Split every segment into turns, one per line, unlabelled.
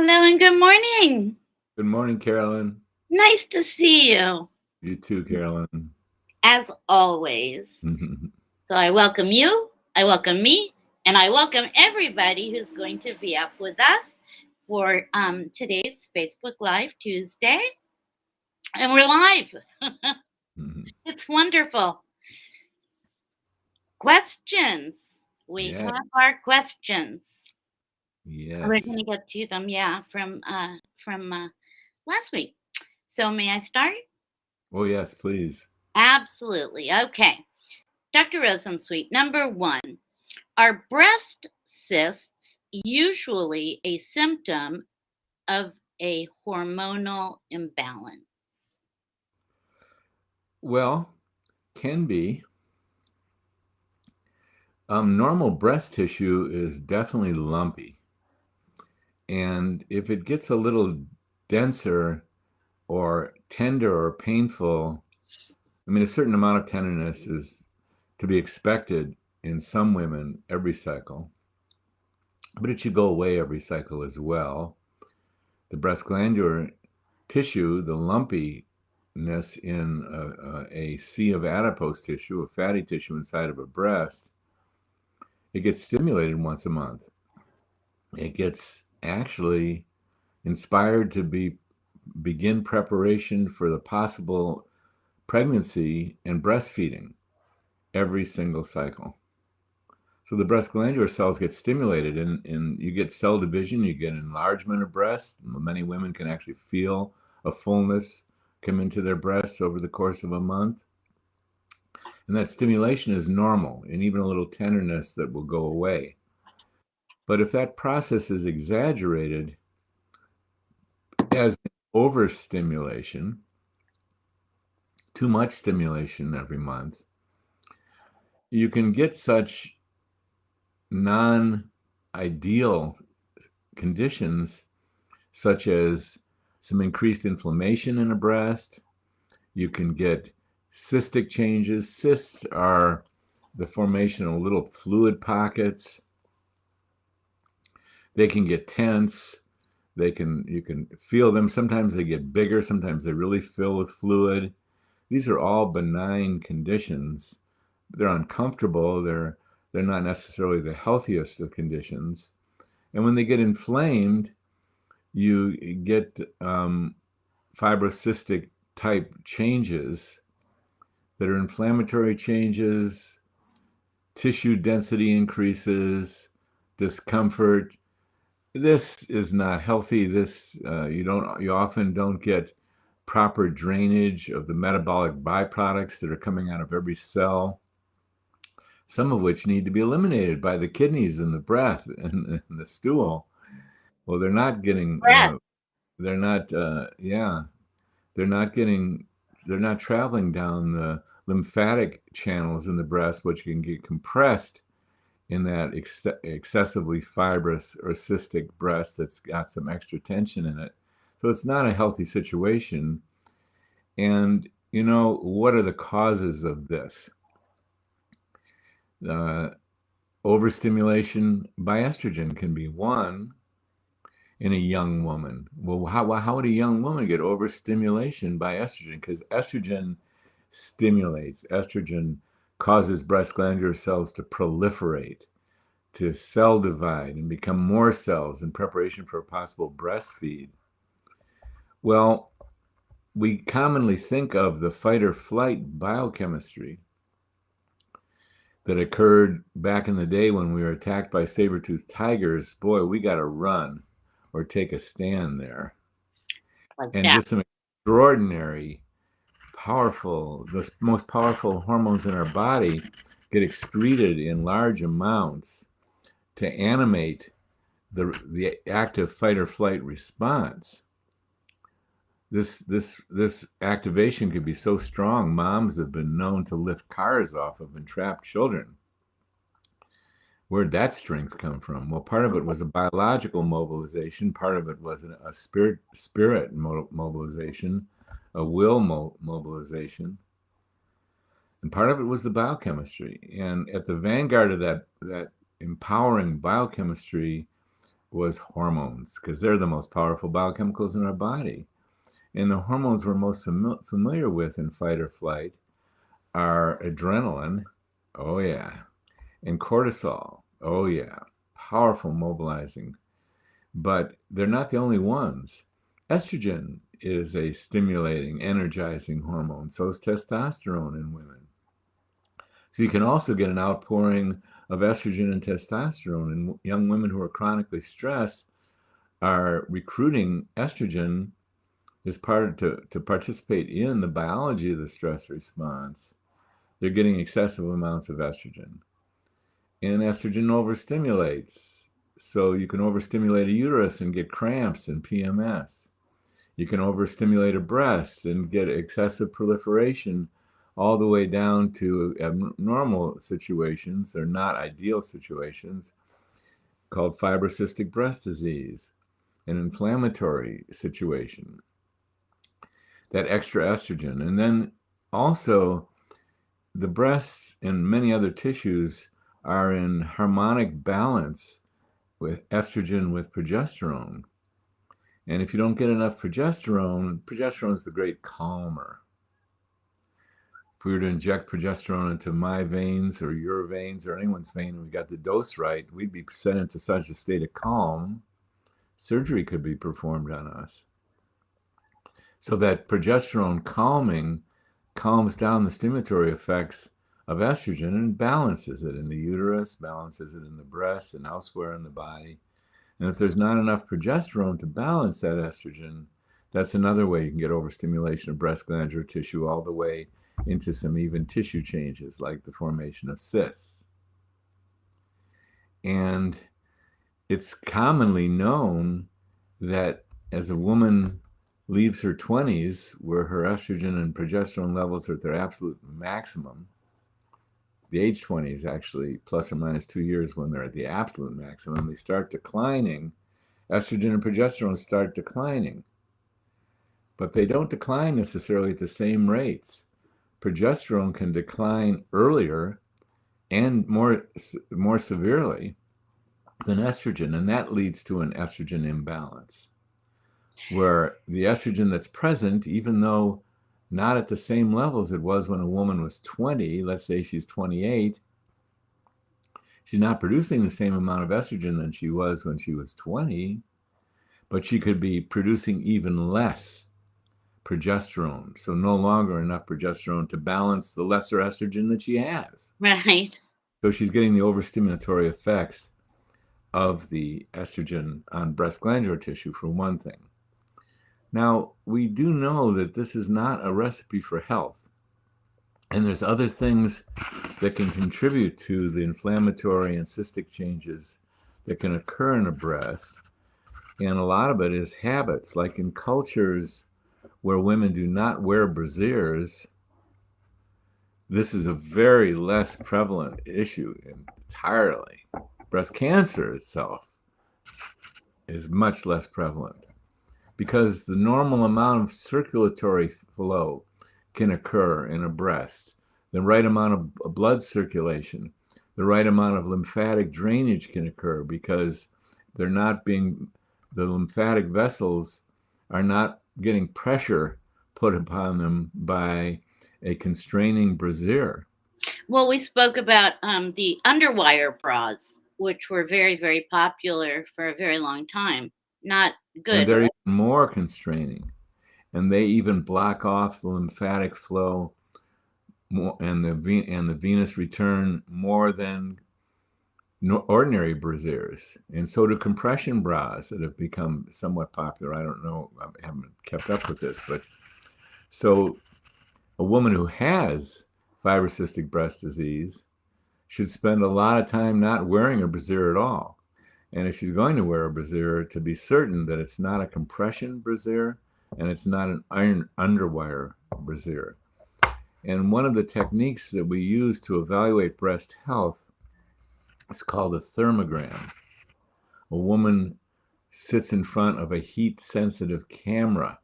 Hello and good morning.
Good morning, Carolyn.
Nice to see you,
You too, Carolyn.
as always. So I welcome you, I welcome me, and I welcome everybody who's going to be up with us for today's Facebook Live Tuesday. And we're live. It's wonderful. Questions. We have our questions.
Yes.
We're going to get to them, from last week. So may I start?
Oh, yes, please.
Absolutely. Okay. Dr. Rosensweet, number 1, are breast cysts usually a symptom of a hormonal imbalance?
Well, can be. Normal breast tissue is definitely lumpy. And if it gets a little denser or tender or painful, I mean, a certain amount of tenderness is to be expected in some women every cycle, but it should go away every cycle as well. The breast glandular tissue, the lumpiness in a sea of adipose tissue, a fatty tissue inside of a breast, it gets stimulated once a month. It gets actually inspired to begin preparation for the possible pregnancy and breastfeeding every single cycle. So the breast glandular cells get stimulated and you get cell division, you get enlargement of breast. Many women can actually feel a fullness come into their breasts over the course of a month. And that stimulation is normal, and even a little tenderness that will go away. But if that process is exaggerated as overstimulation, too much stimulation every month, you can get such non-ideal conditions such as some increased inflammation in a breast. You can get cystic changes. Cysts are the formation of little fluid pockets. They can get tense. You can feel them. Sometimes they get bigger. Sometimes they really fill with fluid. These are all benign conditions. They're uncomfortable. They're not necessarily the healthiest of conditions. And when they get inflamed, you get fibrocystic type changes that are inflammatory changes, tissue density increases, discomfort. This is not healthy. You often don't get proper drainage of the metabolic byproducts that are coming out of every cell, some of which need to be eliminated by the kidneys and the breath and the stool. Well, they're not traveling down the lymphatic channels in the breast, which can get compressed in that excessively fibrous or cystic breast that's got some extra tension in it. So it's not a healthy situation. And, what are the causes of this? Overstimulation by estrogen can be one in a young woman. Well, how would a young woman get overstimulation by estrogen? Because estrogen stimulates. Estrogen causes breast glandular cells to proliferate, to cell divide and become more cells in preparation for a possible breastfeed. Well, we commonly think of the fight or flight biochemistry that occurred back in the day when we were attacked by saber-toothed tigers. Boy, we got to run or take a stand there. Just some extraordinary, the most powerful hormones in our body get excreted in large amounts to animate the active fight or flight response. This activation could be so strong, moms have been known to lift cars off of entrapped children. Where'd that strength come from? Well, part of it was a biological mobilization. Part of it was a spirit mobilization, a will mobilization. And part of it was the biochemistry. And at the vanguard of that empowering biochemistry was hormones, because they're the most powerful biochemicals in our body. And the hormones we're most familiar with in fight or flight are adrenaline, oh yeah, and cortisol, oh yeah, powerful mobilizing. But they're not the only ones. Estrogen is a stimulating, energizing hormone. So is testosterone in women. So you can also get an outpouring of estrogen and testosterone. And young women who are chronically stressed are recruiting estrogen as part to participate in the biology of the stress response. They're getting excessive amounts of estrogen. And estrogen overstimulates. So you can overstimulate a uterus and get cramps and PMS. You can overstimulate a breast and get excessive proliferation all the way down to abnormal situations, or not ideal situations, called fibrocystic breast disease, an inflammatory situation, that extra estrogen. And then also the breasts and many other tissues are in harmonic balance with estrogen with progesterone. And if you don't get enough progesterone is the great calmer. If we were to inject progesterone into my veins or your veins or anyone's vein, and we got the dose right, we'd be sent into such a state of calm, surgery could be performed on us. So that progesterone calms down the stimulatory effects of estrogen and balances it in the uterus, balances it in the breast and elsewhere in the body. And if there's not enough progesterone to balance that estrogen, that's another way you can get overstimulation of breast glandular tissue, all the way into some even tissue changes like the formation of cysts. And it's commonly known that as a woman leaves her 20s, where her estrogen and progesterone levels are at their absolute maximum, the age 20s actually, plus or minus 2 years when they're at the absolute maximum, they start declining. Estrogen and progesterone start declining. But they don't decline necessarily at the same rates. Progesterone can decline earlier and more severely than estrogen, and that leads to an estrogen imbalance, where the estrogen that's present, even though not at the same levels it was when a woman was 20, let's say she's 28, she's not producing the same amount of estrogen than she was when she was 20, but she could be producing even less progesterone. So no longer enough progesterone to balance the lesser estrogen that she has.
Right.
So she's getting the overstimulatory effects of the estrogen on breast glandular tissue, for one thing. Now, we do know that this is not a recipe for health. And there's other things that can contribute to the inflammatory and cystic changes that can occur in a breast. And a lot of it is habits, like in cultures where women do not wear brasiers. This is a very less prevalent issue entirely. Breast cancer itself is much less prevalent, because the normal amount of circulatory flow can occur in a breast, the right amount of blood circulation, the right amount of lymphatic drainage can occur, because the lymphatic vessels are not getting pressure put upon them by a constraining brassiere.
Well, we spoke about the underwire bras, which were very, very popular for a very long time. Not good.
And they're even more constraining. And they even block off the lymphatic flow and the venous return more than ordinary brassieres. And so do compression bras that have become somewhat popular. I don't know, I haven't kept up with this, but so a woman who has fibrocystic breast disease should spend a lot of time not wearing a brassiere at all. And if she's going to wear a brassiere, to be certain that it's not a compression brassiere and it's not an iron underwire brassiere. And one of the techniques that we use to evaluate breast health is called a thermogram. A woman sits in front of a heat-sensitive camera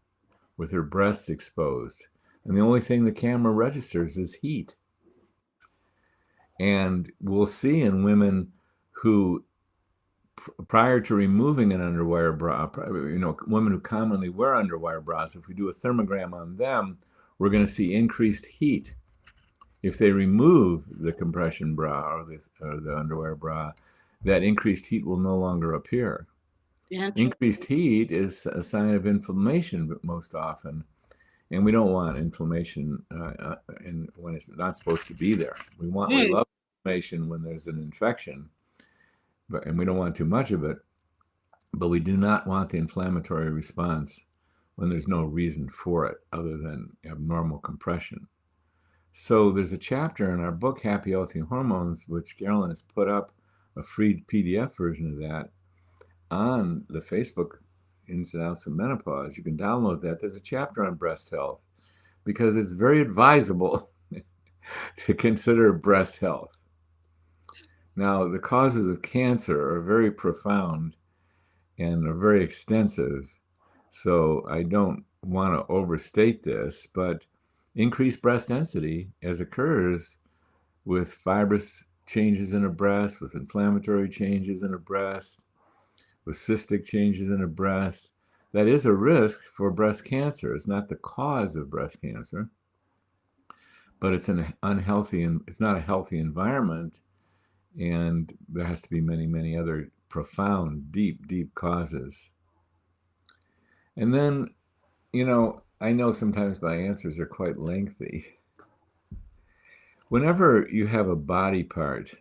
with her breasts exposed, and the only thing the camera registers is heat. And we'll see in women who prior to removing an underwire bra, women who commonly wear underwire bras, if we do a thermogram on them, we're going to see increased heat. If they remove the compression bra or the underwire bra, that increased heat will no longer appear. Increased heat is a sign of inflammation most often, and we don't want inflammation when it's not supposed to be there. We love inflammation when there's an infection, and we don't want too much of it, but we do not want the inflammatory response when there's no reason for it other than abnormal compression. So there's a chapter in our book, Happy Healthy Hormones, which Carolyn has put up a free PDF version of that on the Facebook Ins and Outs of Menopause. You can download that. There's a chapter on breast health because it's very advisable to consider breast health. Now, the causes of cancer are very profound and are very extensive, so I don't want to overstate this, but increased breast density, as occurs with fibrous changes in a breast, with inflammatory changes in a breast, with cystic changes in a breast, that is a risk for breast cancer. It's not the cause of breast cancer, but it's an unhealthy, and it's not a healthy environment, and there has to be many, many other profound, deep, deep causes. And then, I know sometimes my answers are quite lengthy. Whenever you have a body part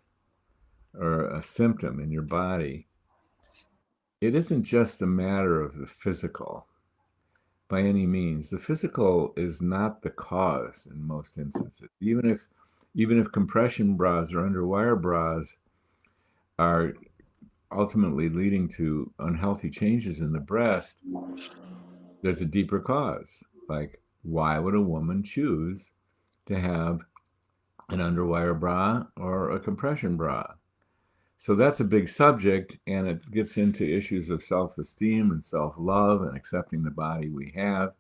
or a symptom in your body, it isn't just a matter of the physical by any means. The physical is not the cause in most instances. Even if compression bras or underwire bras are ultimately leading to unhealthy changes in the breast, there's a deeper cause. Like, why would a woman choose to have an underwire bra or a compression bra? So that's a big subject, and it gets into issues of self-esteem and self-love and accepting the body we have.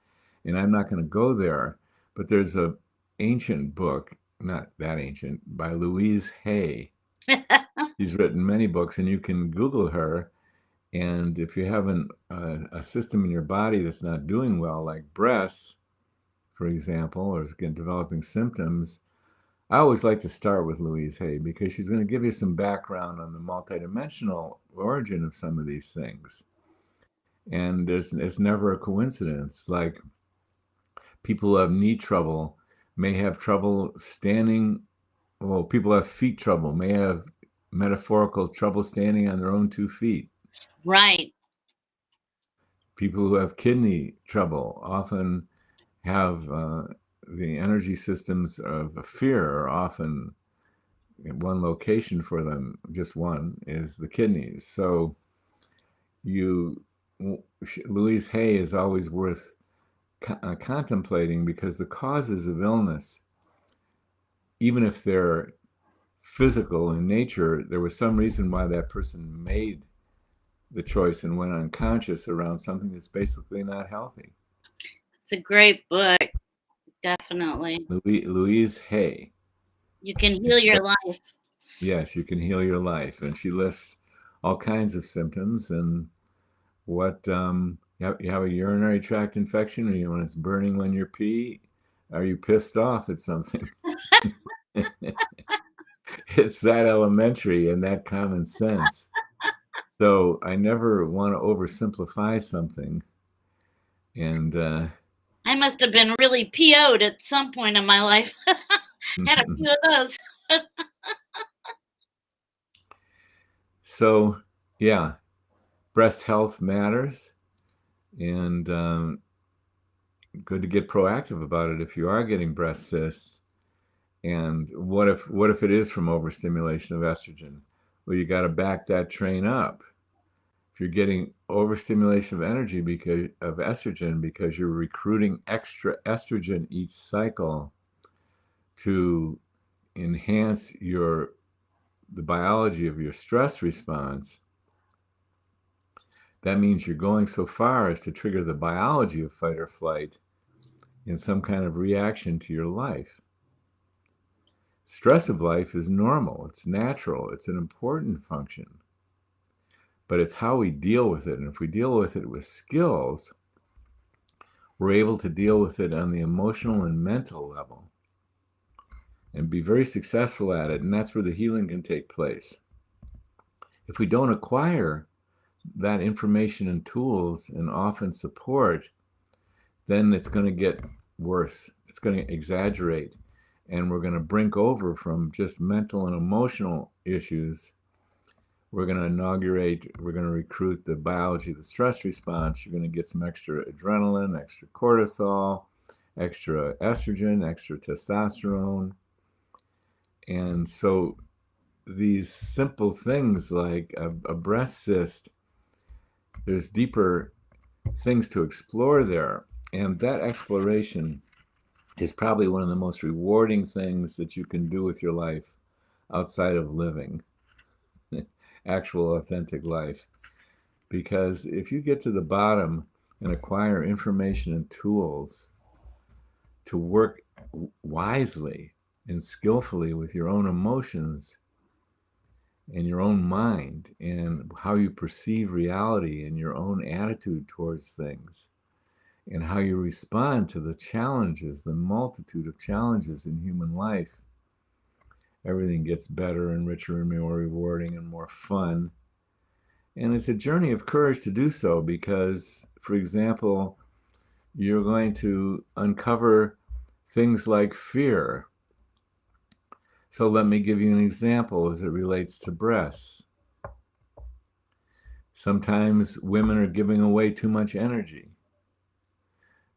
And I'm not going to go there, but there's an ancient book, not that ancient, by Louise Hay. She's written many books, and you can Google her. And if you have a system in your body that's not doing well, like breasts, for example, or is developing symptoms, I always like to start with Louise Hay because she's going to give you some background on the multidimensional origin of some of these things. And it's never a coincidence. Like, people who have knee trouble may have trouble standing. Well, people who have feet trouble may have metaphorical trouble standing on their own 2 feet.
Right.
People who have kidney trouble often have the energy systems of fear are often in one location for them. Just one is the kidneys. So Louise Hay is always worth contemplating, because the causes of illness, even if they're physical in nature, there was some reason why that person made the choice and went unconscious around something that's basically not healthy.
It's a great book, definitely.
Louise Hay.
You can heal your life.
Yes, you can heal your life. And she lists all kinds of symptoms and what, you have a urinary tract infection, or when it's burning when you pee, are you pissed off at something? It's that elementary and that common sense. So I never want to oversimplify something. And
I must have been really PO'd at some point in my life. Had a few of those.
So, yeah, breast health matters, and good to get proactive about it if you are getting breast cysts. And what if it is from overstimulation of estrogen? Well, you got to back that train up. If you're getting overstimulation of energy because of estrogen, because you're recruiting extra estrogen each cycle to enhance the biology of your stress response, that means you're going so far as to trigger the biology of fight or flight in some kind of reaction to your life. Stress of life is normal, it's natural, it's an important function. but it's how we deal with it. And if we deal with it with skills, we're able to deal with it on the emotional and mental level and be very successful at it. And that's where the healing can take place. If we don't acquire that information and tools and often support, then it's going to get worse. It's going to exaggerate. And we're going to brink over from just mental and emotional issues. We're going to recruit the biology of the stress response. You're going to get some extra adrenaline, extra cortisol, extra estrogen, extra testosterone. And so these simple things like a breast cyst, there's deeper things to explore there. And that exploration is probably one of the most rewarding things that you can do with your life outside of living actual authentic life. Because if you get to the bottom and acquire information and tools to work wisely and skillfully with your own emotions and your own mind and how you perceive reality and your own attitude towards things and how you respond to the challenges, the multitude of challenges in human life, everything gets better and richer and more rewarding and more fun. And it's a journey of courage to do so because, for example, you're going to uncover things like fear. So let me give you an example as it relates to breasts. Sometimes women are giving away too much energy.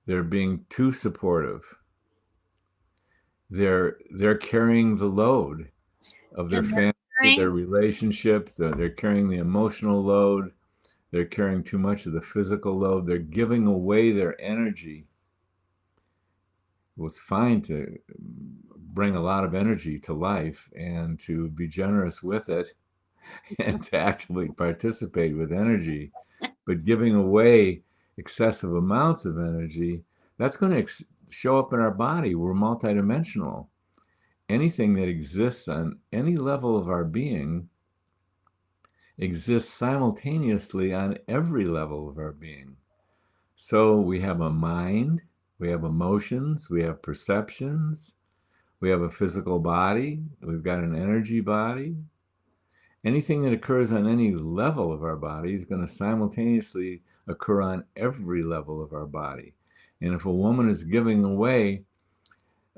They're being too supportive. They're carrying the load of their family, their relationships. They're carrying the emotional load. They're carrying too much of the physical load. They're giving away their energy. Well, it's fine to bring a lot of energy to life and to be generous with it and to actively participate with energy. But giving away excessive amounts of energy, that's going to show up in our body. We're multidimensional. Anything that exists on any level of our being exists simultaneously on every level of our being. So we have a mind, we have emotions, we have perceptions, we have a physical body, we've got an energy body. Anything that occurs on any level of our body is going to simultaneously occur on every level of our body. And if a woman is giving away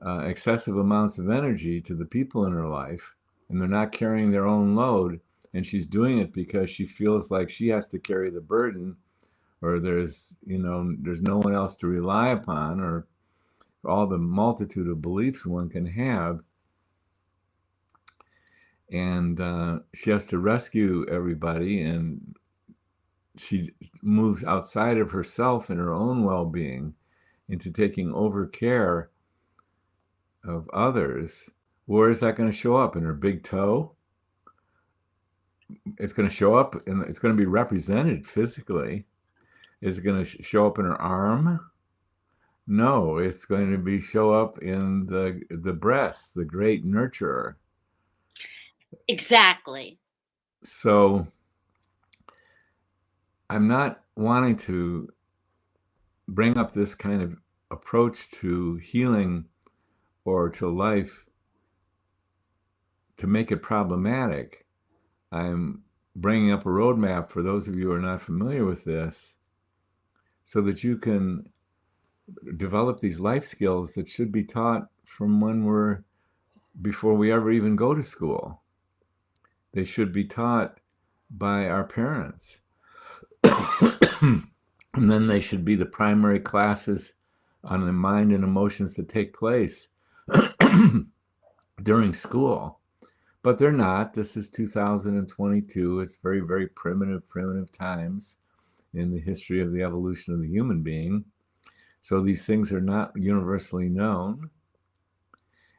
excessive amounts of energy to the people in her life, and they're not carrying their own load, and she's doing it because she feels like she has to carry the burden, or there's no one else to rely upon, or all the multitude of beliefs one can have, and she has to rescue everybody, and she moves outside of herself and her own well-being into taking over care of others. Where is that going to show up? In her big toe? It's going to show up and it's going to be represented physically. Is it going to show up in her arm? No, it's going to show up in the breast, the great nurturer.
Exactly.
So I'm not wanting to bring up this kind of approach to healing or to life to make it problematic. I'm bringing up a roadmap for those of you who are not familiar with this so that you can develop these life skills that should be taught from before we ever even go to school. They should be taught by our parents. And then they should be the primary classes on the mind and emotions that take place during school. But they're not. This is 2022. It's very, very primitive times in the history of the evolution of the human being. So these things are not universally known,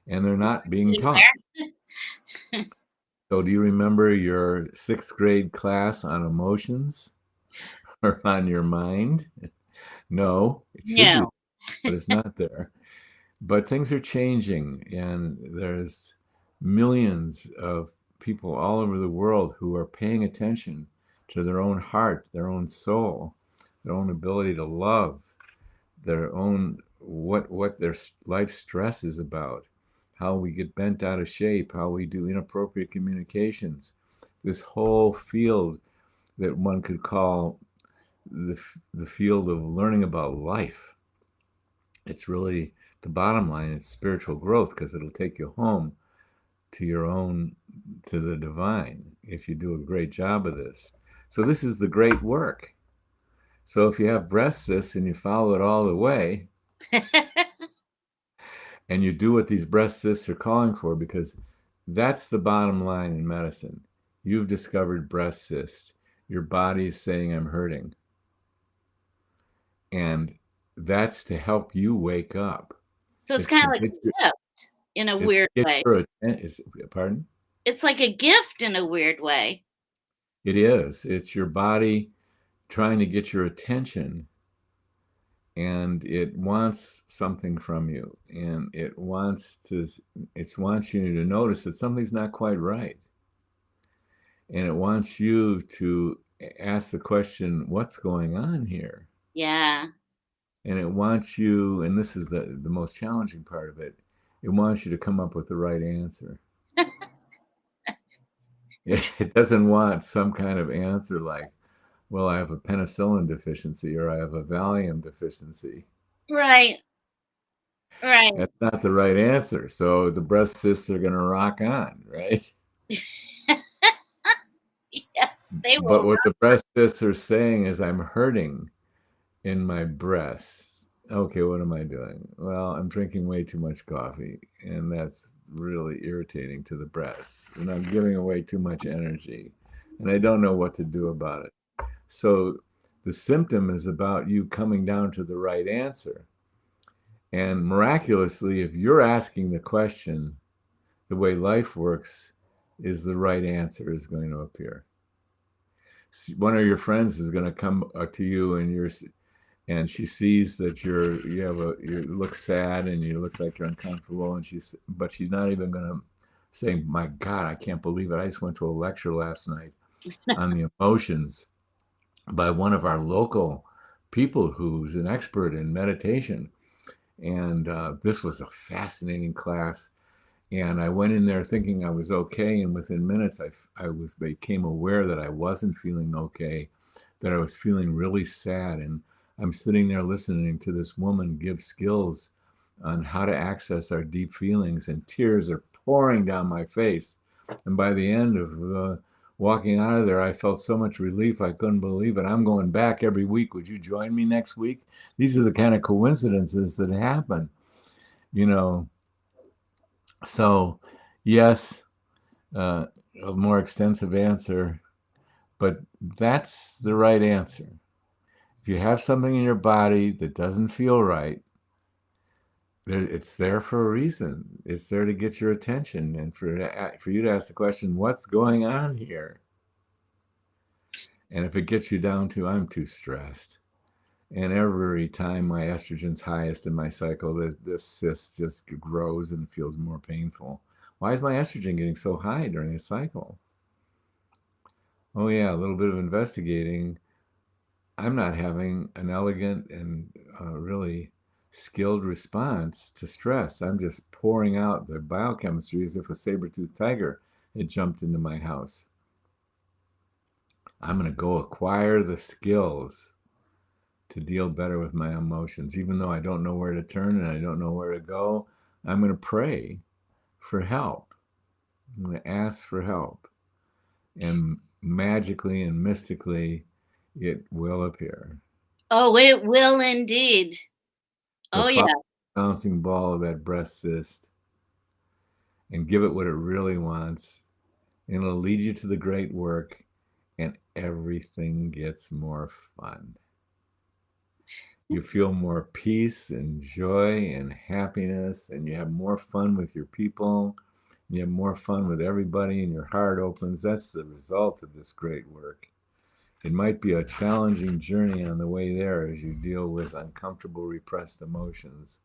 and they're not being taught. So do you remember your 6th grade class on emotions or on your mind? No, it should be, but it's not there. But things are changing, and there's millions of people all over the world who are paying attention to their own heart, their own soul, their own ability to love, their own what their life stress is about, how we get bent out of shape, how we do inappropriate communications. This whole field that one could call the field of learning about life. It's really the bottom line. It's spiritual growth, because it'll take you home to your own, to the divine, if you do a great job of this. So this is the great work. So if you have breast cysts and you follow it all the way, and you do what these breast cysts are calling for, because that's the bottom line in medicine. You've discovered breast cyst. Your body is saying, I'm hurting. And that's to help you wake up.
So it's kind of like a gift in a weird way.
Pardon?
It's like a gift in a weird way.
It is. It's your body trying to get your attention, and it wants something from you, and it wants you to notice that something's not quite right. And it wants you to ask the question, what's going on here?
Yeah.
And it wants you, and this is the most challenging part of it, it wants you to come up with the right answer. It doesn't want some kind of answer like, well, I have a penicillin deficiency, or I have a Valium deficiency.
Right. Right.
That's not the right answer. So the breast cysts are going to rock on, right?
Yes, they will.
But what the breast cysts are saying is, I'm hurting in my breasts. Okay, what am I doing? Well, I'm drinking way too much coffee, and that's really irritating to the breasts. And I'm giving away too much energy, and I don't know what to do about it. So the symptom is about you coming down to the right answer. And miraculously, if you're asking the question, the way life works is the right answer is going to appear. One of your friends is going to come to you, and she sees that you look sad and you look like you're uncomfortable, but she's not even going to say, my God, I can't believe it. I just went to a lecture last night on the emotions by one of our local people who's an expert in meditation. And this was a fascinating class. And I went in there thinking I was okay. And within minutes, I became aware that I wasn't feeling okay, that I was feeling really sad. And I'm sitting there listening to this woman give skills on how to access our deep feelings, and tears are pouring down my face. And by the end of walking out of there, I felt so much relief. I couldn't believe it. I'm going back every week. Would you join me next week? These are the kind of coincidences that happen, So, yes, a more extensive answer, but that's the right answer. If you have something in your body that doesn't feel right, it's there for a reason. It's there to get your attention, and for you to ask the question, what's going on here? And if it gets you down to, I'm too stressed, and every time my estrogen's highest in my cycle, this cyst just grows and feels more painful. Why is my estrogen getting so high during a cycle? Oh yeah, a little bit of investigating. I'm not having an elegant and really skilled response to stress. I'm just pouring out the biochemistry as if a saber-toothed tiger had jumped into my house. I'm going to go acquire the skills to deal better with my emotions. Even though I don't know where to turn and I don't know where to go, I'm going to pray for help. I'm going to ask for help. And magically and mystically, it will appear.
Oh, it will indeed.
So yeah. Bouncing ball of that breast cyst and give it what it really wants. And it'll lead you to the great work, and everything gets more fun. You feel more peace and joy and happiness, and you have more fun with your people. You have more fun with everybody, and your heart opens. That's the result of this great work. It might be a challenging journey on the way there as you deal with uncomfortable, repressed emotions.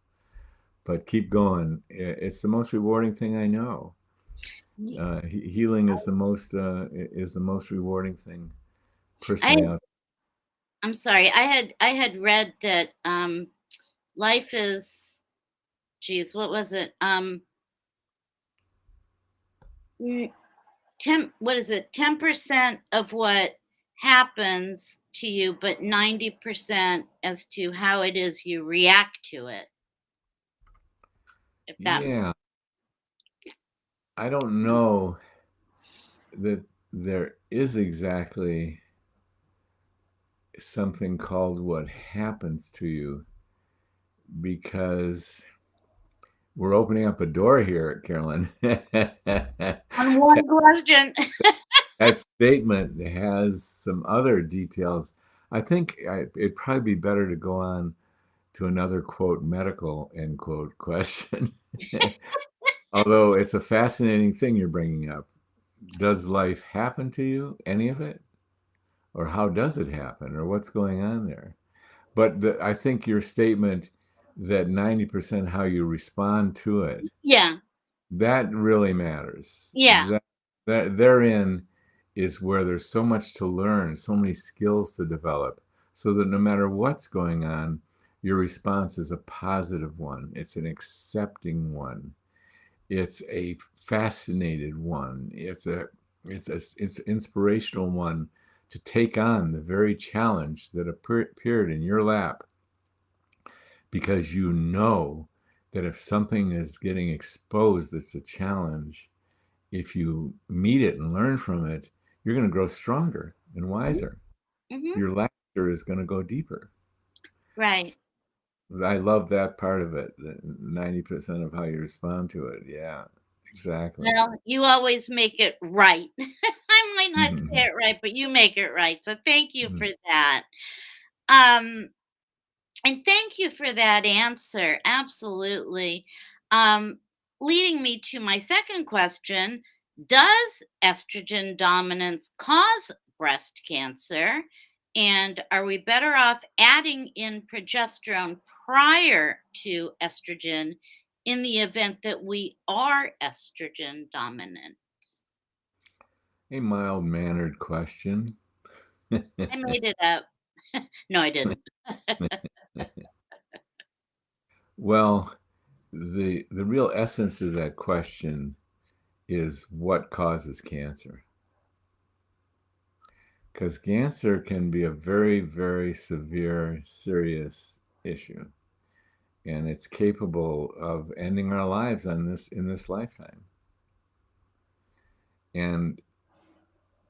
But keep going. It's the most rewarding thing I know. Healing is the most rewarding thing personality.
I'm sorry. I had read that life is, geez, what was it? 10% of what happens to you, but 90% as to how it is you react to it. If that
Yeah, I don't know that there is exactly something called what happens to you, because we're opening up a door here, Carolyn.
on one question.
That statement has some other details. I think it'd probably be better to go on to another quote medical end quote question. Although it's a fascinating thing you're bringing up. Does life happen to you? Any of it? Or how does it happen? Or what's going on there? But I think your statement that 90% how you respond to it,
Yeah.
that really matters.
Yeah.
That therein is where there's so much to learn, so many skills to develop, so that no matter what's going on, your response is a positive one. It's an accepting one. It's a fascinated one. It's inspirational one to take on the very challenge that appeared in your lap, because you know that if something is getting exposed that's a challenge, if you meet it and learn from it, you're going to grow stronger and wiser.
Mm-hmm.
Your laughter is going to go deeper.
Right.
I love that part of it, 90% of how you respond to it. Yeah, exactly.
Well, you always make it right. I might not say it right, but you make it right. So thank you for that. And thank you for that answer. Absolutely. Um, Leading me to my second question. Does estrogen dominance cause breast cancer? And are we better off adding in progesterone prior to estrogen in the event that we are estrogen dominant?
A mild-mannered question.
I made it up. No, I didn't.
Well, the real essence of that question is what causes cancer. Because cancer can be a very, very severe, serious issue, and it's capable of ending our lives in this lifetime. And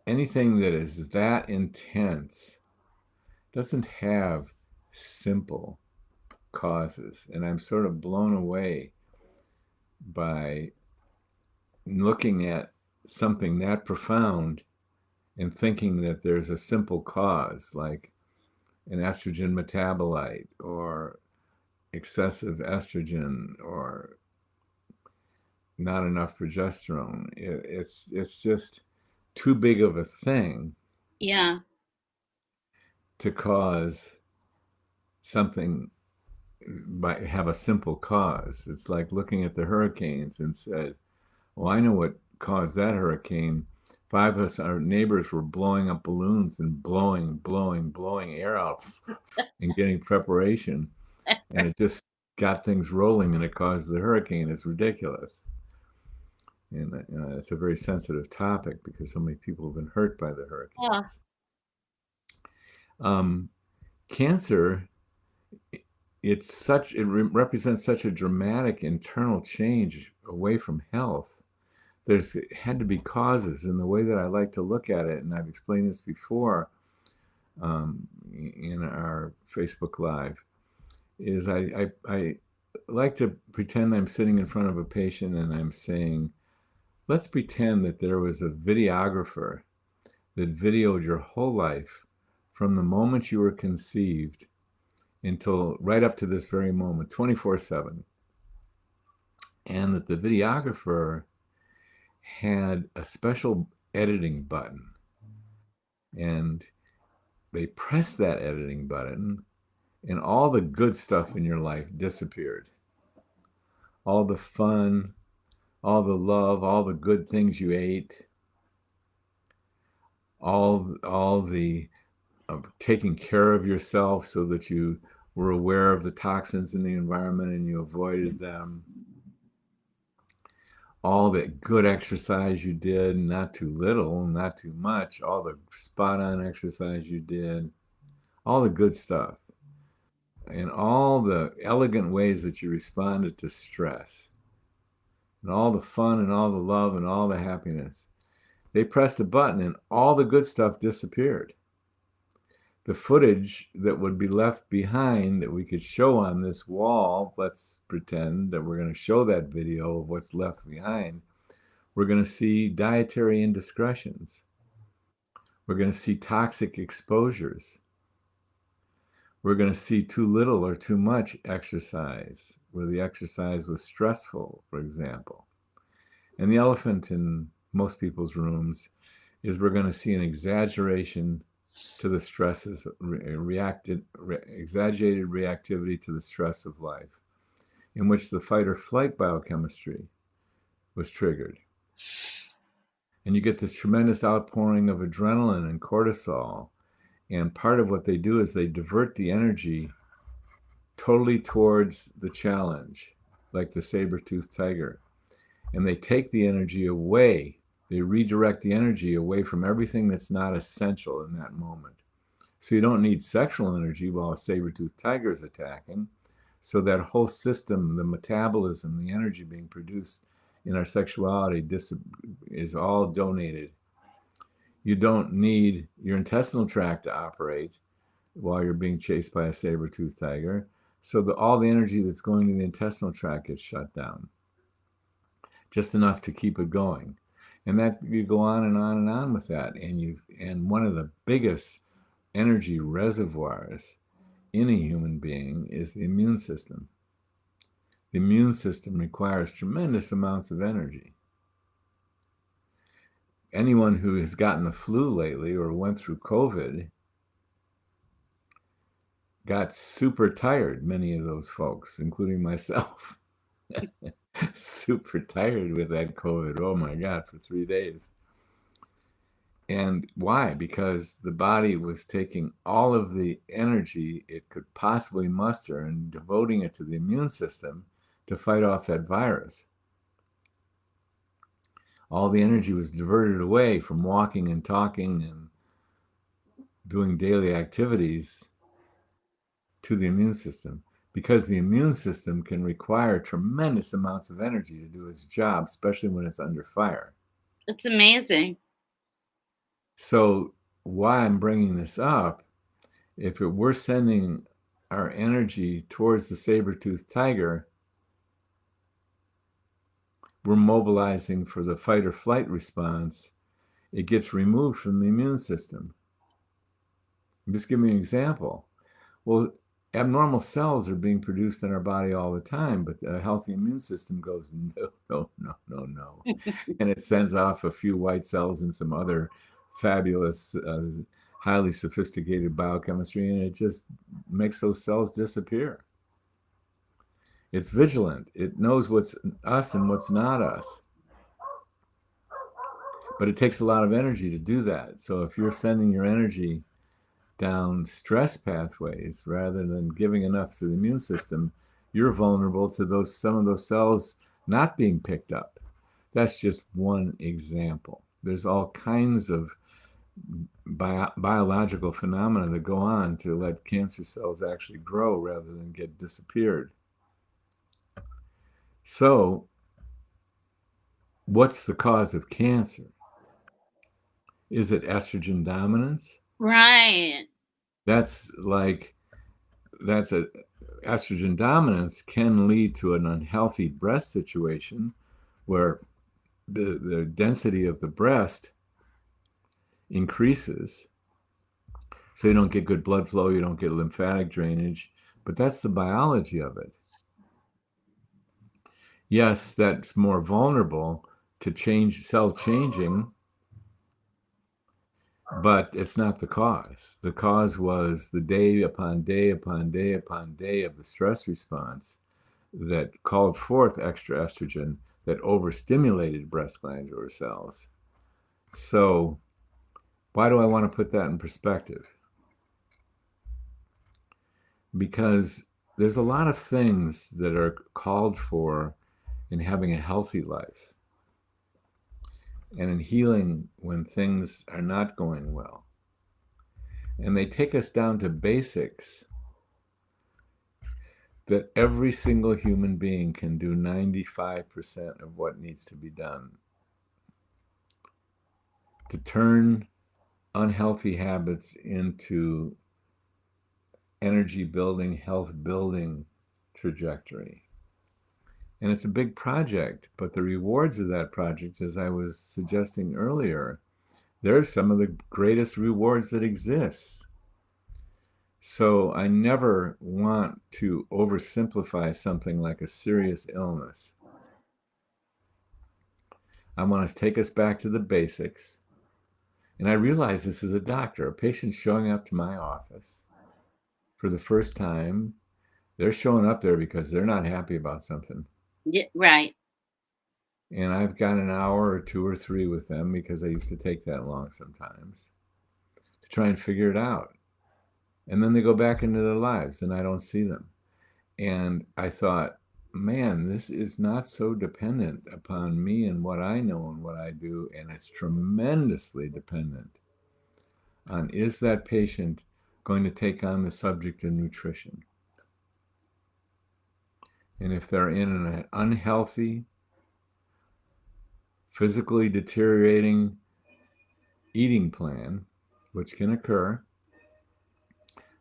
anything that is that intense doesn't have simple causes. And I'm sort of blown away by looking at something that profound and thinking that there's a simple cause, like an estrogen metabolite or excessive estrogen or not enough progesterone. It's just too big of a thing
Yeah.
to cause something by have a simple cause. It's like looking at the hurricanes and said, well, I know what caused that hurricane. 5 of us, our neighbors, were blowing up balloons and blowing air out and getting preparation. And it just got things rolling and it caused the hurricane. It's ridiculous. And it's a very sensitive topic because so many people have been hurt by the hurricanes. Cancer, it represents such a dramatic internal change away from health. There's had to be causes, and the way that I like to look at it, and I've explained this before in our Facebook Live, is I like to pretend I'm sitting in front of a patient and I'm saying, let's pretend that there was a videographer that videoed your whole life from the moment you were conceived until right up to this very moment, 24/7. And that the videographer had a special editing button. And they pressed that editing button, and all the good stuff in your life disappeared. All the fun, all the love, all the good things you ate, all the taking care of yourself so that you were aware of the toxins in the environment and you avoided them. All that good exercise you did, not too little, not too much, all the spot on exercise you did, all the good stuff, and all the elegant ways that you responded to stress, and all the fun and all the love and all the happiness. They pressed a button and all the good stuff disappeared. The footage that would be left behind that we could show on this wall, let's pretend that we're going to show that video of what's left behind. We're going to see dietary indiscretions. We're going to see toxic exposures. We're going to see too little or too much exercise, where the exercise was stressful, for example. And the elephant in most people's rooms is we're going to see an exaggeration to the stresses, exaggerated reactivity to the stress of life, in which the fight or flight biochemistry was triggered. And you get this tremendous outpouring of adrenaline and cortisol. And part of what they do is they divert the energy totally towards the challenge, like the saber-toothed tiger. And they take the energy away. They redirect the energy away from everything that's not essential in that moment. So you don't need sexual energy while a saber-toothed tiger is attacking. So that whole system, the metabolism, the energy being produced in our sexuality is all donated. You don't need your intestinal tract to operate while you're being chased by a saber-toothed tiger. So all the energy that's going to the intestinal tract gets shut down. Just enough to keep it going. And that you go on and on and on with that. And one of the biggest energy reservoirs in a human being is the immune system. The immune system requires tremendous amounts of energy. Anyone who has gotten the flu lately or went through COVID got super tired, many of those folks, including myself. Super tired with that COVID. Oh my God, for 3 days. And why? Because the body was taking all of the energy it could possibly muster and devoting it to the immune system to fight off that virus. All the energy was diverted away from walking and talking and doing daily activities to the immune system, because the immune system can require tremendous amounts of energy to do its job, especially when it's under fire.
It's amazing.
So why I'm bringing this up, if we're sending our energy towards the saber-toothed tiger, we're mobilizing for the fight or flight response. It gets removed from the immune system. Just give me an example. Well, abnormal cells are being produced in our body all the time, but a healthy immune system goes, no. And it sends off a few white cells and some other fabulous, highly sophisticated biochemistry, and it just makes those cells disappear. It's vigilant. It knows what's us and what's not us. But it takes a lot of energy to do that. So if you're sending your energy down stress pathways rather than giving enough to the immune system, you're vulnerable to some of those cells not being picked up. That's just one example. There's all kinds of biological phenomena that go on to let cancer cells actually grow rather than get disappeared. So, what's the cause of cancer? Is it estrogen dominance?
Right.
Estrogen dominance can lead to an unhealthy breast situation where the density of the breast increases. So you don't get good blood flow, you don't get lymphatic drainage, but that's the biology of it. Yes, that's more vulnerable to cell changing, but it's not the cause. The cause was the day upon day upon day upon day of the stress response that called forth extra estrogen that overstimulated breast glandular cells. So why do I want to put that in perspective? because there's a lot of things that are called for in having a healthy life and in healing when things are not going well. And they take us down to basics that every single human being can do 95% of what needs to be done to turn unhealthy habits into energy building, health building trajectory. And it's a big project, but the rewards of that project, as I was suggesting earlier, they're some of the greatest rewards that exist. So I never want to oversimplify something like a serious illness. I want to take us back to the basics. And I realize this as a doctor, a patient showing up to my office for the first time, they're showing up there because they're not happy about something.
Yeah, right.
And I've got an hour or 2 or 3 with them, because I used to take that long sometimes, to try and figure it out. And then they go back into their lives and I don't see them. And I thought, man, this is not so dependent upon me and what I know and what I do. And it's tremendously dependent on, is that patient going to take on the subject of nutrition? And if they're in an unhealthy, physically deteriorating eating plan, which can occur,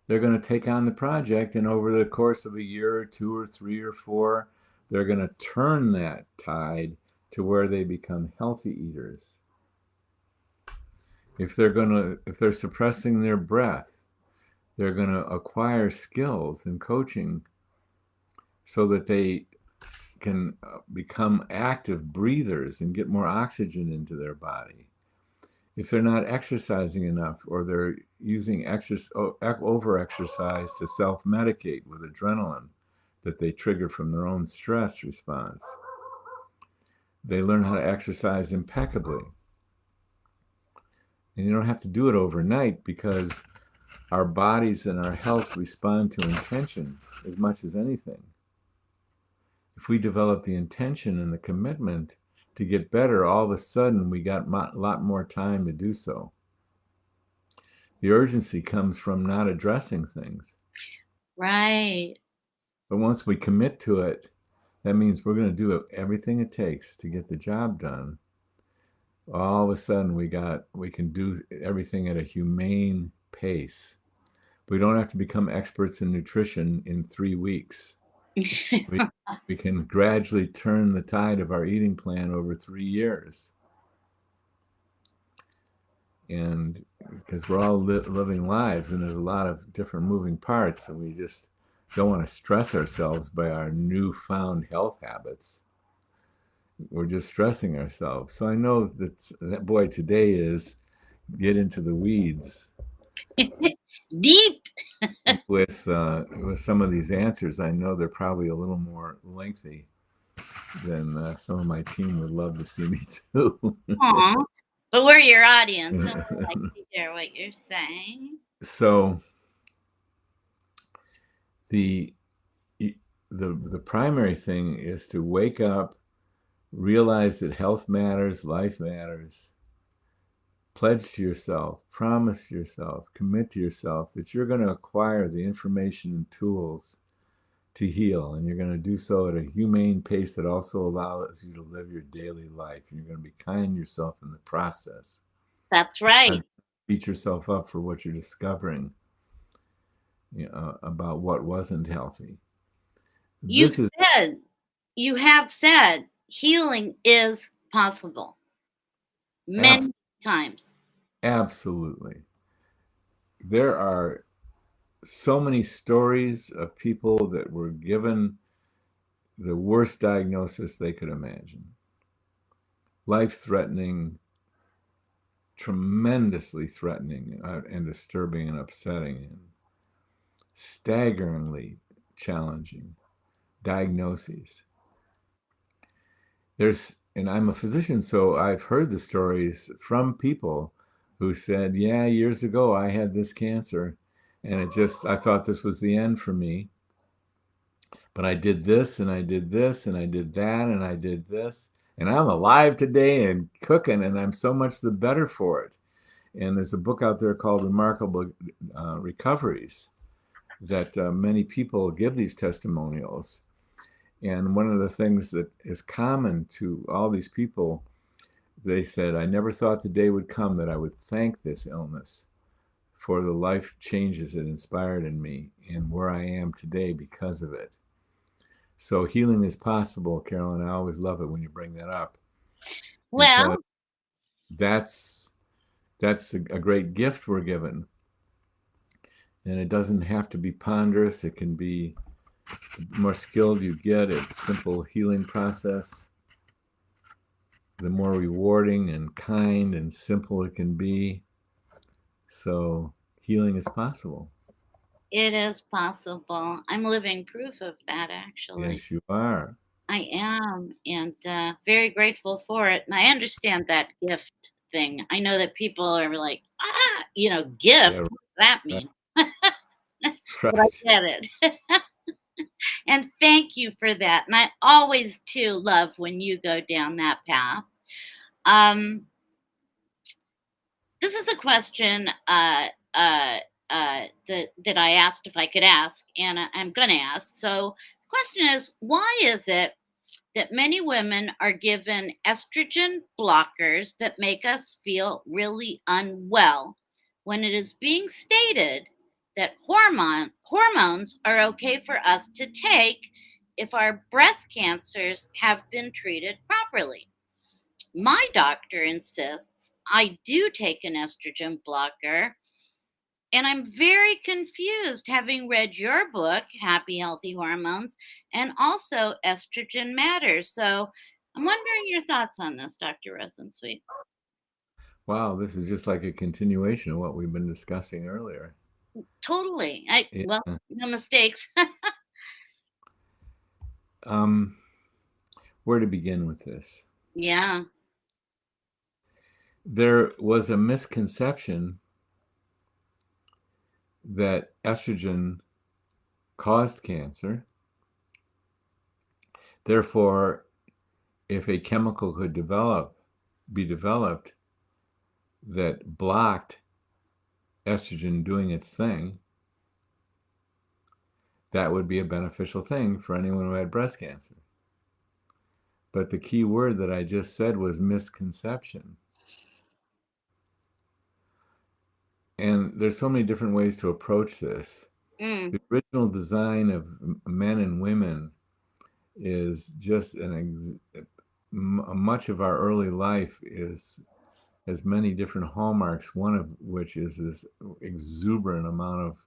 they're going to take on the project, and over the course of a year or 2 or 3 or 4, they're going to turn that tide to where they become healthy eaters. If they're suppressing their breath, they're going to acquire skills in coaching so that they can become active breathers and get more oxygen into their body. If they're not exercising enough, or they're using over-exercise to self-medicate with adrenaline that they trigger from their own stress response, they learn how to exercise impeccably. And you don't have to do it overnight, because our bodies and our health respond to intention as much as anything. If we develop the intention and the commitment to get better, all of a sudden we got a lot more time to do so. The urgency comes from not addressing things.
Right.
But once we commit to it, that means we're going to do everything it takes to get the job done. All of a sudden we can do everything at a humane pace. We don't have to become experts in nutrition in 3 weeks. We can gradually turn the tide of our eating plan over 3 years. And because we're all living lives, and there's a lot of different moving parts, and we just don't want to stress ourselves by our newfound health habits. We're just stressing ourselves. So I know that boy, today is get into the weeds.
Deep.
with some of these answers. I know they're probably a little more lengthy than some of my team would love to see me do.
Aww. But we're your audience, and we like to hear what you're saying.
So the primary thing is to wake up, realize that health matters, life matters. Pledge to yourself, promise yourself, commit to yourself that you're going to acquire the information and tools to heal, and you're going to do so at a humane pace that also allows you to live your daily life. And you're going to be kind to yourself in the process.
That's right.
Beat yourself up for what you're discovering, about what wasn't healthy.
You have said healing is possible many times.
Absolutely. There are so many stories of people that were given the worst diagnosis they could imagine. Life-threatening, tremendously threatening and disturbing and upsetting, and staggeringly challenging diagnoses. And I'm a physician, so I've heard the stories from people who said, yeah, years ago I had this cancer, And I thought this was the end for me. But I did this and I did this and I did that and I did this. And I'm alive today and cooking, and I'm so much the better for it. And there's a book out there called Remarkable Recoveries that many people give these testimonials. And one of the things that is common to all these people, they said, I never thought the day would come that I would thank this illness for the life changes it inspired in me and where I am today because of it. So healing is possible, Carolyn. I always love it when you bring that up.
Well,
that's a great gift we're given. And it doesn't have to be ponderous. It can be, the more skilled you get at simple healing process, the more rewarding and kind and simple it can be. So healing is possible.
it is possible. I'm living proof of that, actually.
Yes, you are.
I am, and very grateful for it. And I understand that gift thing. I know that people are like, gift,
Yeah,
what does that mean?
right.
But I get it. And thank you for that. And I always, too, love when you go down that path. This is a question that I asked if I could ask, and I'm going to ask. So the question is, why is it that many women are given estrogen blockers that make us feel really unwell when it is being stated that hormones are okay for us to take if our breast cancers have been treated properly? My doctor insists I do take an estrogen blocker, and I'm very confused having read your book, Happy Healthy Hormones, and also Estrogen Matters. So I'm wondering your thoughts on this, Dr. Rosensweet.
Wow, this is just like a continuation of what we've been discussing earlier.
Totally. Well, no mistakes.
Where to begin with this?
Yeah.
There was a misconception that estrogen caused cancer. Therefore, if a chemical could be developed that blocked estrogen doing its thing, that would be a beneficial thing for anyone who had breast cancer. But the key word that I just said was misconception. And there's so many different ways to approach this. The original design of men and women is just much of our early life has many different hallmarks, one of which is this exuberant amount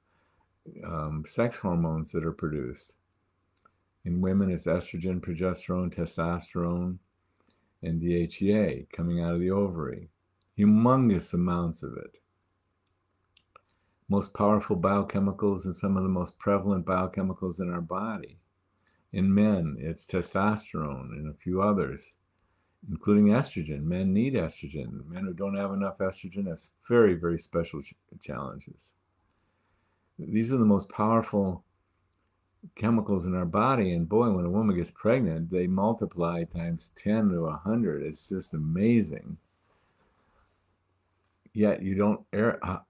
of sex hormones that are produced. In women, it's estrogen, progesterone, testosterone, and DHEA coming out of the ovary. Humongous amounts of it. Most powerful biochemicals and some of the most prevalent biochemicals in our body. In men, it's testosterone and a few others, including estrogen. Men need estrogen. Men who don't have enough estrogen have very, very special challenges. These are the most powerful chemicals in our body, and boy, when a woman gets pregnant, they multiply times 10 to 100. It's just amazing. Yet you don't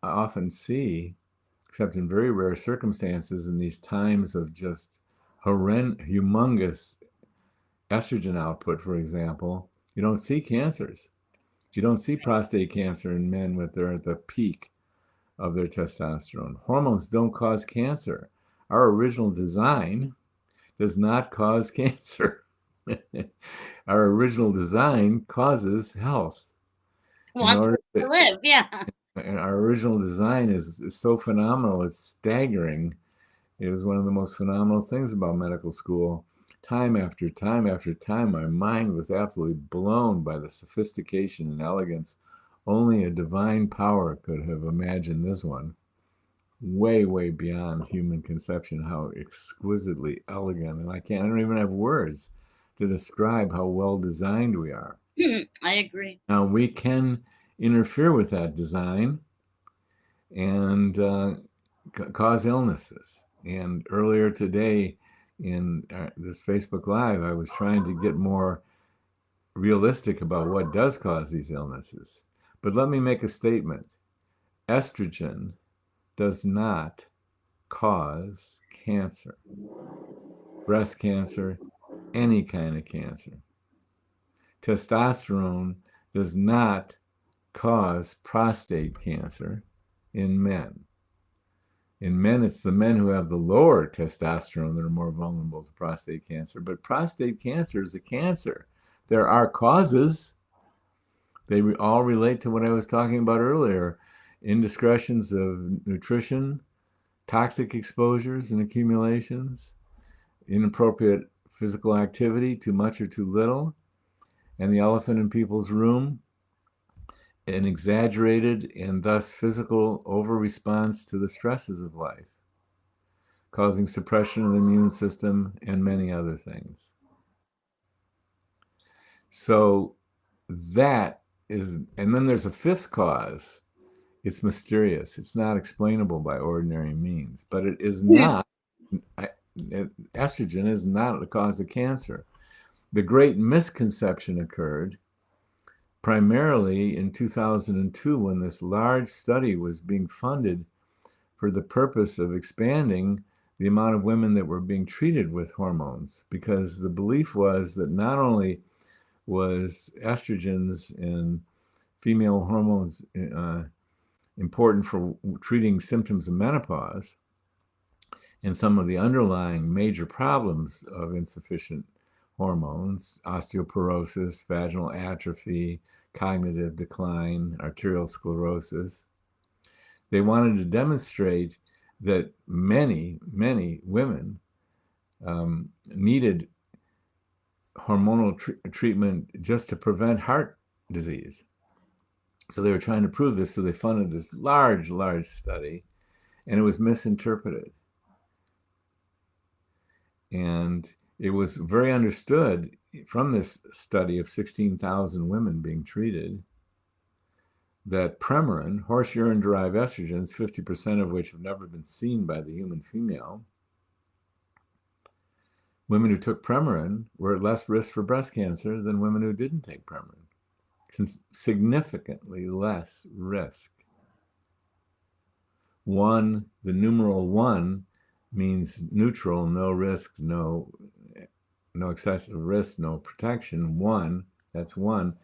often see, except in very rare circumstances, in these times of just humongous estrogen output, for example, you don't see cancers. You don't see prostate cancer in men when they're at the peak of their testosterone. Hormones don't cause cancer. Our original design does not cause cancer. Our original design causes health.
Wants us to live, yeah.
And our original design is so phenomenal, it's staggering. It was one of the most phenomenal things about medical school. Time after time after time, my mind was absolutely blown by the sophistication and elegance. Only a divine power could have imagined this one. Way, way beyond human conception, how exquisitely elegant. And I don't even have words to describe how well designed we are.
I agree.
Now, we can interfere with that design, and cause illnesses. And earlier today in this Facebook Live, I was trying to get more realistic about what does cause these illnesses. But let me make a statement. Estrogen does not cause cancer, breast cancer, any kind of cancer. Testosterone does not cause prostate cancer in men. In men, it's the men who have the lower testosterone that are more vulnerable to prostate cancer. But prostate cancer is a cancer. There are causes. They all relate to what I was talking about earlier. Indiscretions of nutrition, toxic exposures and accumulations, inappropriate physical activity, too much or too little, and the elephant in people's room, an exaggerated and thus physical over-response to the stresses of life, causing suppression of the immune system and many other things. So that is, and then there's a fifth cause. It's mysterious. It's not explainable by ordinary means, but it is not, estrogen is not the cause of cancer. The great misconception occurred primarily in 2002 when this large study was being funded for the purpose of expanding the amount of women that were being treated with hormones, because the belief was that not only was estrogens and female hormones important for treating symptoms of menopause and some of the underlying major problems of insufficient hormones, osteoporosis, vaginal atrophy, cognitive decline, arterial sclerosis. They wanted to demonstrate that many, many women needed hormonal treatment just to prevent heart disease. So they were trying to prove this, so they funded this large, large study, and it was misinterpreted. And it was very understood from this study of 16,000 women being treated that Premarin, horse urine-derived estrogens, 50% of which have never been seen by the human female, women who took Premarin were at less risk for breast cancer than women who didn't take Premarin. Significantly less risk. One, the numeral 1 means neutral, no risk, no excessive risk, no protection. 1, that's 1.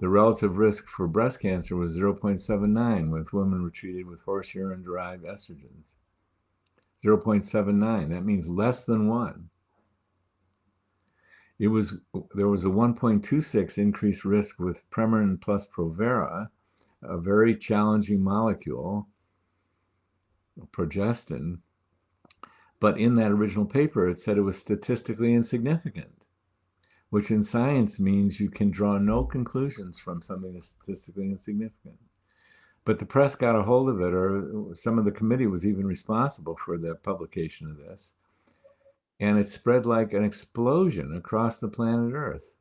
The relative risk for breast cancer was 0.79 with women were treated with horse urine-derived estrogens. 0.79, that means less than 1. There was a 1.26 increased risk with Premarin plus Provera, a very challenging molecule, progestin. But in that original paper, it said it was statistically insignificant, which in science means you can draw no conclusions from something that's statistically insignificant. But the press got a hold of it, or some of the committee was even responsible for the publication of this. And it spread like an explosion across the planet Earth.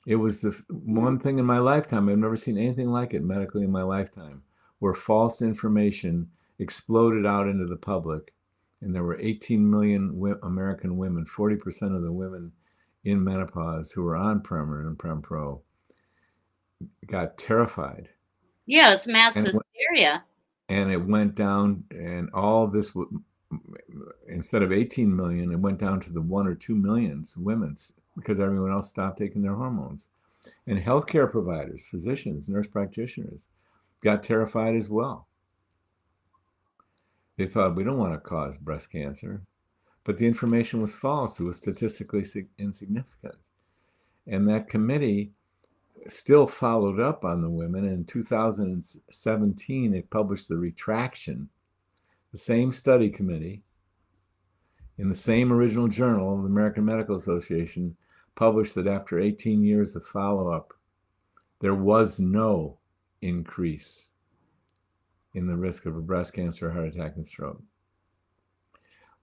It was the one thing in my lifetime, I've never seen anything like it medically in my lifetime, where false information exploded out into the public. And there were 18 million American women, 40% of the women in menopause who were on Premarin and Prempro got terrified.
Yeah, it's mass hysteria.
And it went down, and all this, instead of 18 million, it went down to the 1 or 2 million women because everyone else stopped taking their hormones. And healthcare providers, physicians, nurse practitioners got terrified as well. They thought, we don't want to cause breast cancer. But the information was false. It was statistically insignificant. And that committee still followed up on the women. In 2017, they published the retraction. The same study committee, in the same original journal of the American Medical Association, published that after 18 years of follow-up, there was no increase in the risk of a breast cancer, heart attack, and stroke.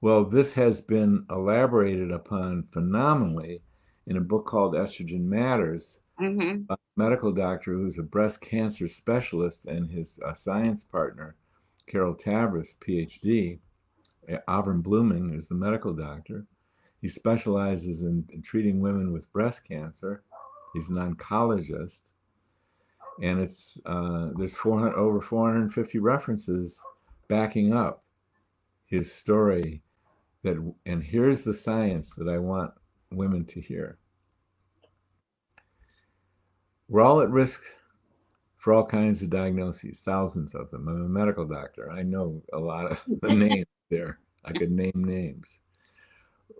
Well, this has been elaborated upon phenomenally in a book called Estrogen Matters, by a medical doctor who's a breast cancer specialist and his science partner, Carol Tavris, PhD. Avram Blooming is the medical doctor. He specializes in treating women with breast cancer. He's an oncologist. And there's over 450 references backing up his story. And here's the science that I want women to hear. We're all at risk for all kinds of diagnoses, thousands of them. I'm a medical doctor. I know a lot of the names there. I could name names.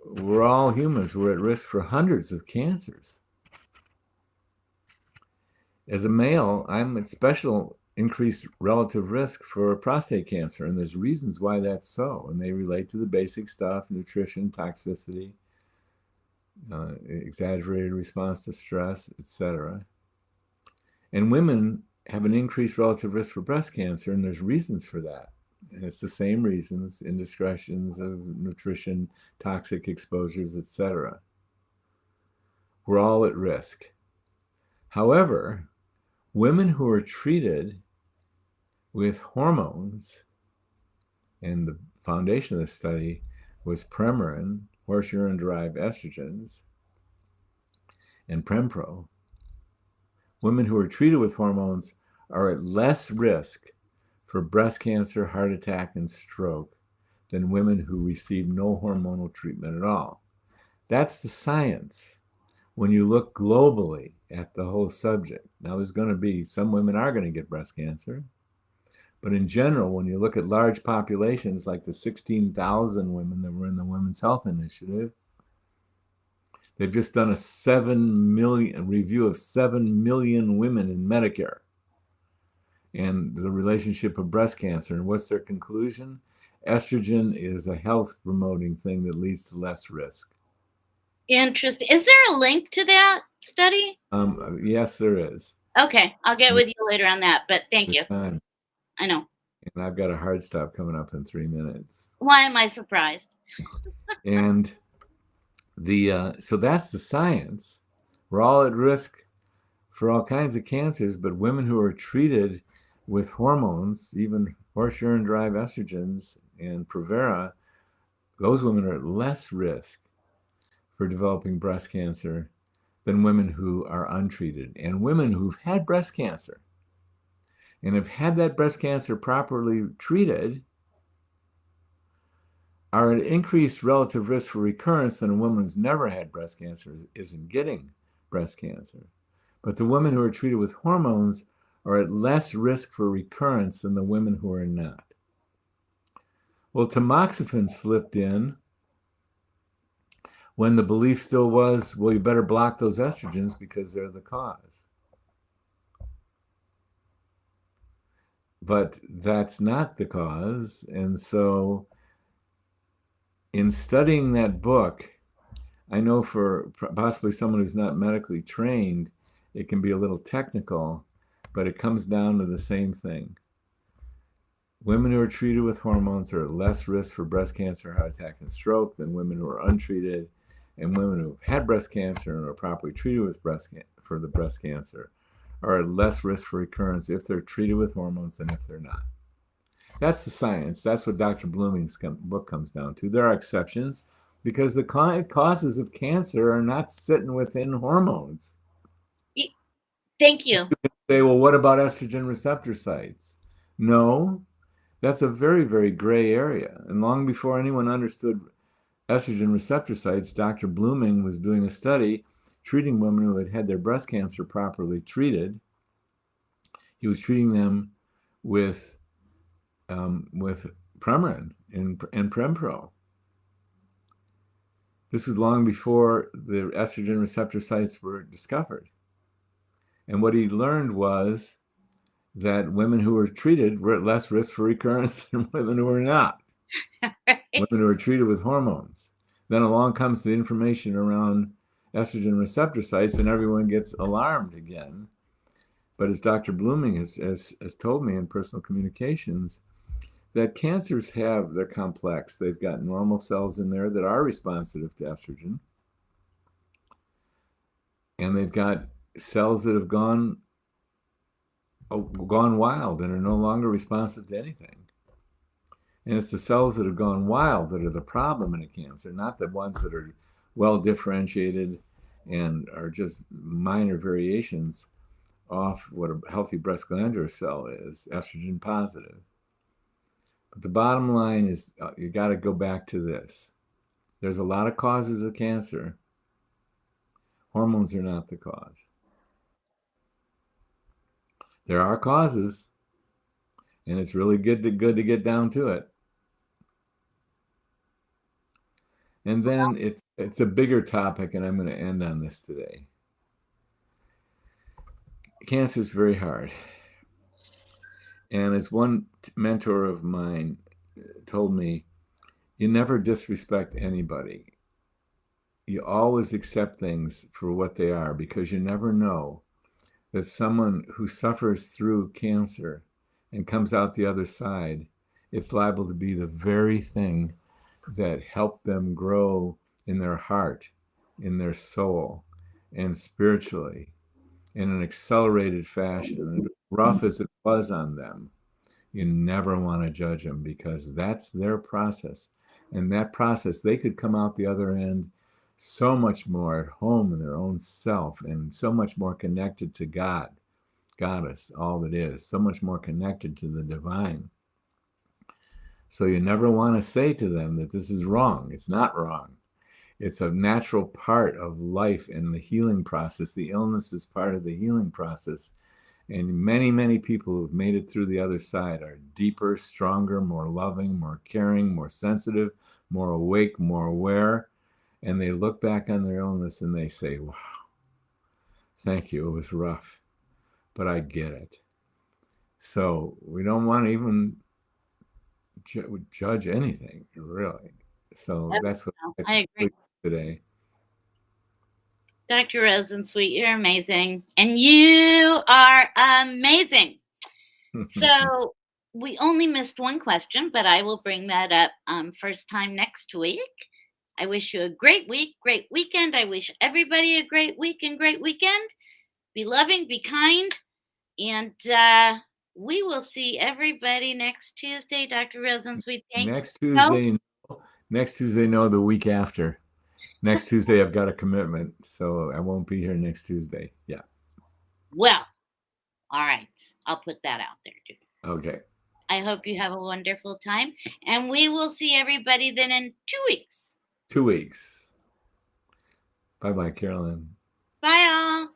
We're all humans. We're at risk for hundreds of cancers. As a male, I'm at special increased relative risk for prostate cancer, and there's reasons why that's so, and they relate to the basic stuff: nutrition, toxicity, exaggerated response to stress, etc. And women have an increased relative risk for breast cancer, and there's reasons for that. And it's the same reasons: indiscretions of nutrition, toxic exposures, etc. We're all at risk. However, women who are treated with hormones, and the foundation of this study was Premarin, horse urine-derived estrogens, and Prempro. Women who are treated with hormones are at less risk for breast cancer, heart attack, and stroke than women who receive no hormonal treatment at all. That's the science when you look globally at the whole subject. Now, there's going to be some women are going to get breast cancer, but in general, when you look at large populations like the 16,000 women that were in the Women's Health Initiative, they've just done a review of 7 million women in Medicare and the relationship of breast cancer. And what's their conclusion? Estrogen is a health promoting thing that leads to less risk.
Interesting. Is there a link to that study?
Yes, there is.
Okay, I'll get with you later on that, but thank you.
Time.
I know.
And I've got a hard stop coming up in 3 minutes.
Why am I surprised?
And so that's the science. We're all at risk for all kinds of cancers, but women who are treated with hormones, even horse urine-derived estrogens and Provera, those women are at less risk for developing breast cancer than women who are untreated. And women who've had breast cancer and have had that breast cancer properly treated are at increased relative risk for recurrence than a woman who's never had breast cancer isn't getting breast cancer. But the women who are treated with hormones are at less risk for recurrence than the women who are not. Well, tamoxifen slipped in when the belief still was, well, you better block those estrogens because they're the cause. But that's not the cause. And so in studying that book, I know for possibly someone who's not medically trained, it can be a little technical, but it comes down to the same thing. Women who are treated with hormones are at less risk for breast cancer, heart attack, and stroke than women who are untreated, and women who have had breast cancer and are properly treated with for the breast cancer are at less risk for recurrence if they're treated with hormones than if they're not. That's the science. That's what Dr. Blooming's book comes down to. There are exceptions because the causes of cancer are not sitting within hormones.
Thank you.
You can say, well, what about estrogen receptor sites? No, that's a very, very gray area. And long before anyone understood estrogen receptor sites, Dr. Blooming was doing a study treating women who had had their breast cancer properly treated. He was treating them with Premarin and Prempro. This was long before the estrogen receptor sites were discovered. And what he learned was that women who were treated were at less risk for recurrence than women who were not. Women who were treated with hormones. Then along comes the information around estrogen receptor sites, and everyone gets alarmed again. But as Dr. Blooming has told me in personal communications, that cancers they're complex. They've got normal cells in there that are responsive to estrogen. And they've got cells that have gone wild and are no longer responsive to anything. And it's the cells that have gone wild that are the problem in a cancer, not the ones that are well differentiated and are just minor variations off what a healthy breast glandular cell is, estrogen positive. But the bottom line is you got to go back to this. There's a lot of causes of cancer. Hormones are not the cause. There are causes, and it's really good to get down to it. And then it's a bigger topic, and I'm going to end on this today. Cancer is very hard. And as one mentor of mine told me, you never disrespect anybody. You always accept things for what they are, because you never know that someone who suffers through cancer and comes out the other side, it's liable to be the very thing that helped them grow in their heart, in their soul, and spiritually in an accelerated fashion. And rough as it was on them, you never want to judge them, because that's their process. And that process, they could come out the other end so much more at home in their own self, and so much more connected to God, Goddess, all that is, so much more connected to the divine. So you never want to say to them that this is wrong. It's not wrong. It's a natural part of life and the healing process. The illness is part of the healing process. And many, many people who've made it through the other side are deeper, stronger, more loving, more caring, more sensitive, more awake, more aware. And they look back on their illness and they say, wow, thank you. It was rough, but I get it. So we don't want to even judge anything, really. So that's what
I agree
today.
Dr. Rosensweet, you're amazing. And you are amazing. So we only missed one question, but I will bring that up first time next week. I wish you a great week, great weekend. I wish everybody a great week and great weekend. Be loving, be kind, and we will see everybody next Tuesday. Dr. Rosensweet, thank you.
Next Tuesday, no, the week after. Next Tuesday, I've got a commitment, so I won't be here next Tuesday. Yeah.
Well, all right. I'll put that out there, too.
Okay.
I hope you have a wonderful time, and we will see everybody then in 2 weeks.
2 weeks. Bye-bye, Carolyn.
Bye, all.